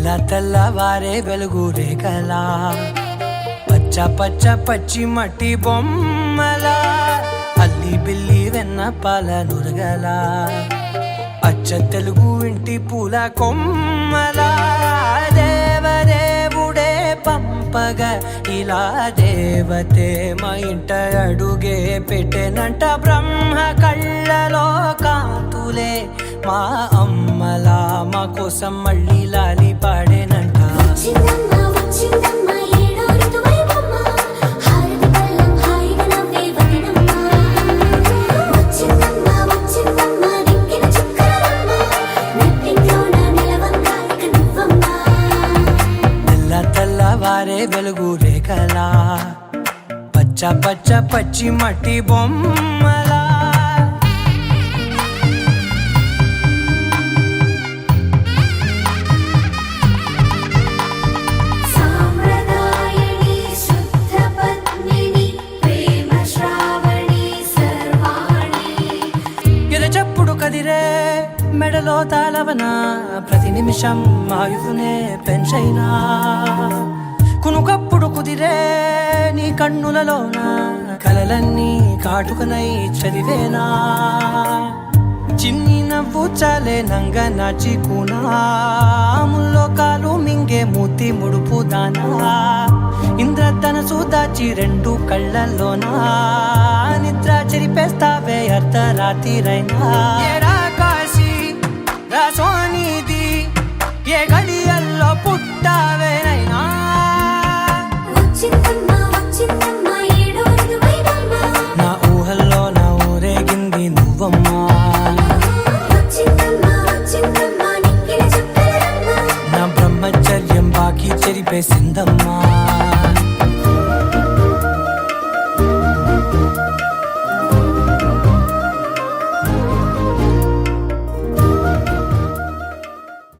తెల్లవారే వెలుగు రేఖలా పచ్చ పచ్చ పచ్చి మట్టి బొమ్మలా అల్లి బిల్లి వెన్న పాల నురగలా అచ్చ తెలుగు ఇంటి పూల కొమ్మలా దేవదేవుడే పంపగా ఇలా దేవతే మా ఇంట అడుగే పెట్టెనంట బ్రహ్మ కళ్ళలో కాంతులే మా అమ్మలా మా కోసం మళ్ళీ లాలి పాడేనంట. తెల్లవారే వెలుగు రేఖలా పచ్చ పచ్చ పచ్చి మట్టి బొమ్మలా కదిరే మెడలో తాళవన ప్రతి నిమిషం ఆయువునే పెంచైనా కునుకప్పుడు కుదిరే నీ కన్నులలోన కలలన్నీ కాటుకనై చదివేనా చిన్ని నవ్వు చాలే నంగ నాచికునా ముల్లో కాలు మింగే మూతి ముడుపు దానా ఇంద్రధనసు దాచి రెండు కళ్ళల్లోనా నిద్ర చెరిపేస్తావే అర్ధరాత్రిరైనా కాశీ రాసోనిది ఏ గడియల్లో పుట్టావేనైనా నా ఊహల్లో నా ఊరేగింది నువ్వమ్మా నా బ్రహ్మచర్యం బాకీ చెరిపేసిందమ్మా